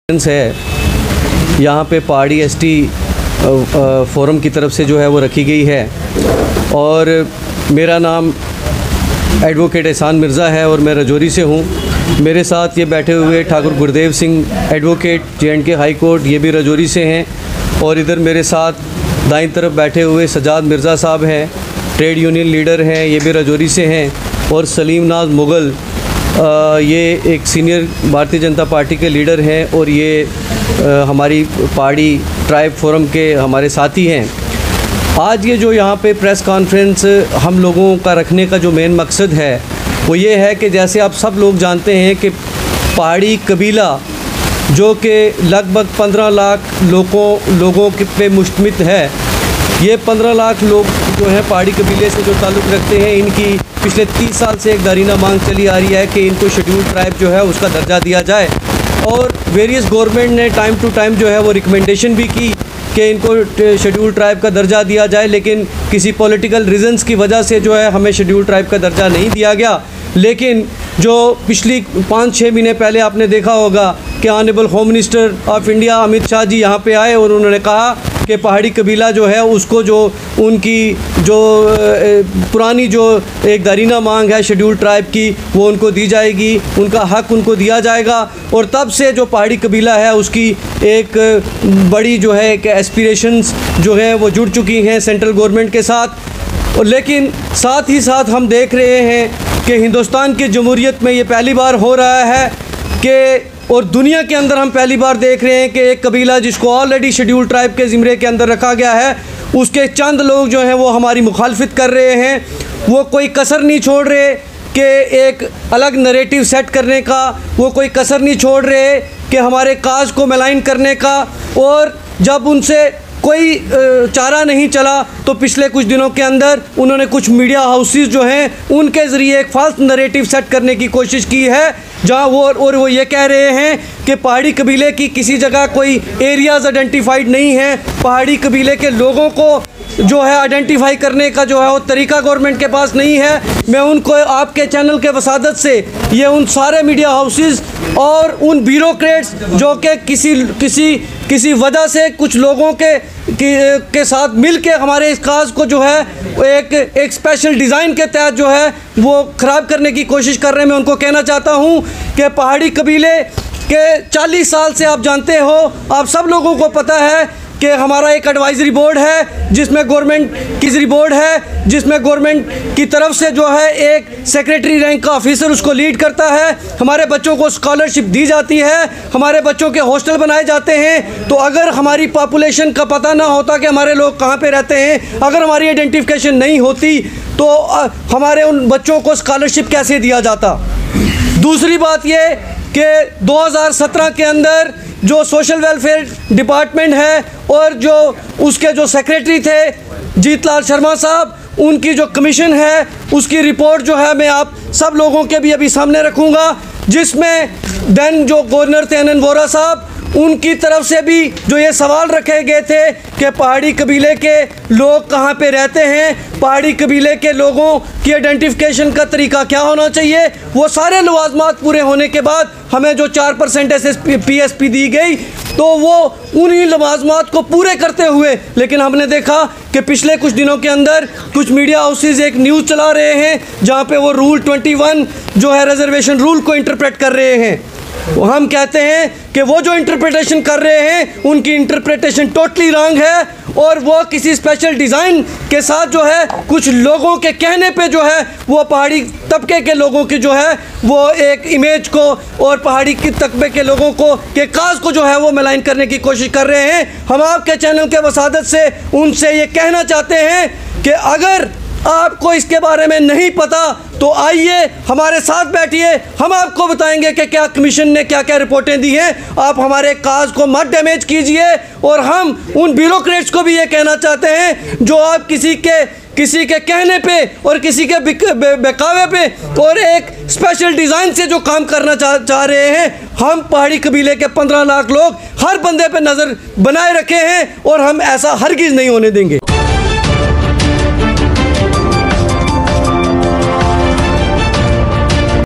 है यहाँ पे पहाड़ी एसटी फोरम की तरफ से जो है वो रखी गई है और मेरा नाम एडवोकेट एहसान मिर्ज़ा है और मैं राजौरी से हूँ। मेरे साथ ये बैठे हुए Thakur Gurdev Singh advocate J&K high court, ये भी राजौरी से हैं। और इधर मेरे साथ दाईं तरफ बैठे हुए सजाद मिर्ज़ा साहब हैं, ट्रेड यूनियन लीडर हैं, ये भी राजौरी से हैं। और सलीम नाज मुग़ल ये एक सीनियर भारतीय जनता पार्टी के लीडर हैं और ये हमारी पहाड़ी ट्राइब फोरम के हमारे साथी हैं। आज ये जो यहाँ पे प्रेस कॉन्फ्रेंस हम लोगों का रखने का जो मेन मकसद है वो ये है कि जैसे आप सब लोग जानते हैं कि पहाड़ी कबीला जो कि लगभग 15 लाख लोगों के पे मुश्तमिल है, ये 15 लाख लोग जो हैं पहाड़ी कबीले से जो ताल्लुक़ रखते हैं, इनकी पिछले 30 साल से एक दारीना मांग चली आ रही है कि इनको शेड्यूल ट्राइब जो है उसका दर्जा दिया जाए। और वेरियस गवर्नमेंट ने टाइम टू टाइम जो है वो रिकमेंडेशन भी की कि इनको शेड्यूल ट्राइब का दर्जा दिया जाए, लेकिन किसी पॉलिटिकल रीज़न्स की वजह से जो है हमें शेड्यूल ट्राइब का दर्जा नहीं दिया गया। लेकिन जो पिछली 5-6 महीने पहले आपने देखा होगा कि honourable home minister of India Amit Shah ji यहाँ पे आए और उन्होंने कहा कि पहाड़ी कबीला जो है उसको जो उनकी जो पुरानी जो एक दारीना मांग है शेड्यूल ट्राइब की वो उनको दी जाएगी, उनका हक उनको दिया जाएगा। और तब से जो पहाड़ी कबीला है उसकी एक बड़ी जो है एक एस्पिरेशंस जो है वो जुड़ चुकी हैं सेंट्रल गवर्नमेंट के साथ। और लेकिन साथ ही साथ हम देख रहे हैं कि हिंदुस्तान की जमहूरियत में ये पहली बार हो रहा है कि और दुनिया के अंदर हम पहली बार देख रहे हैं कि एक कबीला जिसको ऑलरेडी शेड्यूल ट्राइब के ज़िम्मे के अंदर रखा गया है, उसके चंद लोग जो हैं वो हमारी मुखालफत कर रहे हैं। वो कोई कसर नहीं छोड़ रहे कि एक अलग नैरेटिव सेट करने का, वो कोई कसर नहीं छोड़ रहे कि हमारे काज को मलाइन करने का। और जब उनसे कोई चारा नहीं चला तो पिछले कुछ दिनों के अंदर उन्होंने कुछ मीडिया हाउसेस जो हैं उनके ज़रिए एक फ़ाल्स नैरेटिव सेट करने की कोशिश की है, जहां वो ये कह रहे हैं कि पहाड़ी कबीले की किसी जगह कोई एरियाज़ आइडेंटिफाइड नहीं है। पहाड़ी कबीले के लोगों को जो है आइडेंटिफाई करने का जो है वो तरीका गवर्नमेंट के पास नहीं है। मैं उनको आपके चैनल के वसादत से ये उन सारे मीडिया हाउसेस और उन ब्यूरोक्रेट्स जो कि किसी वजह से कुछ लोगों के साथ मिल के हमारे इस काज को जो है एक स्पेशल डिज़ाइन के तहत जो है वो ख़राब करने की कोशिश कर रहे हैं। मैं उनको कहना चाहता हूँ कि पहाड़ी कबीले के 40 साल से आप जानते हो, आप सब लोगों को पता है कि हमारा एक एडवाइजरी बोर्ड है जिसमें गवर्नमेंट की तरफ से जो है एक सेक्रेटरी रैंक का ऑफिसर उसको लीड करता है। हमारे बच्चों को स्कॉलरशिप दी जाती है, हमारे बच्चों के हॉस्टल बनाए जाते हैं। तो अगर हमारी पॉपुलेशन का पता ना होता कि हमारे लोग कहाँ पे रहते हैं, अगर हमारी आइडेंटिफिकेशन नहीं होती तो हमारे उन बच्चों को स्कॉलरशिप कैसे दिया जाता। दूसरी बात ये कि 2017 के अंदर जो सोशल वेलफेयर डिपार्टमेंट है और जो उसके जो सेक्रेटरी थे जीतलाल शर्मा साहब, उनकी जो कमीशन है उसकी रिपोर्ट जो है मैं आप सब लोगों के भी अभी सामने रखूँगा, जिसमें देन जो गवर्नर थे एन वोरा साहब, उनकी तरफ से भी जो ये सवाल रखे गए थे कि पहाड़ी कबीले के लोग कहाँ पे रहते हैं, पहाड़ी कबीले के लोगों की आइडेंटिफिकेशन का तरीका क्या होना चाहिए। वो सारे लवाजमात पूरे होने के बाद हमें जो 4% PSP दी गई तो वो उन्हीं लवाजमात को पूरे करते हुए, लेकिन हमने देखा कि पिछले कुछ दिनों के अंदर कुछ मीडिया हाउसेस एक न्यूज़ चला रहे हैं जहाँ पे वो रूल 21 जो है रिजर्वेशन रूल को इंटरप्रेट कर रहे हैं। हम कहते हैं कि वो जो इंटरप्रिटेशन कर रहे हैं उनकी इंटरप्रिटेशन टोटली रॉन्ग है और वो किसी स्पेशल डिज़ाइन के साथ जो है कुछ लोगों के कहने पे जो है वो पहाड़ी तबके के लोगों की जो है वो एक इमेज को और पहाड़ी के तबके के लोगों को के काज को जो है वो मलाइन करने की कोशिश कर रहे हैं। हम आपके चैनल के वसादत से उनसे ये कहना चाहते हैं कि अगर आपको इसके बारे में नहीं पता तो आइए हमारे साथ बैठिए, हम आपको बताएंगे कि क्या कमीशन ने क्या क्या रिपोर्टें दी हैं। आप हमारे काज को मत डैमेज कीजिए। और हम उन ब्यूरोक्रेट्स को भी ये कहना चाहते हैं जो आप किसी के कहने पे और किसी के बहकावे पे और एक स्पेशल डिज़ाइन से जो काम करना चाह रहे हैं, हम पहाड़ी कबीले के 15 लाख लोग हर बंदे पे नज़र बनाए रखे हैं और हम ऐसा हरगिज़ नहीं होने देंगे।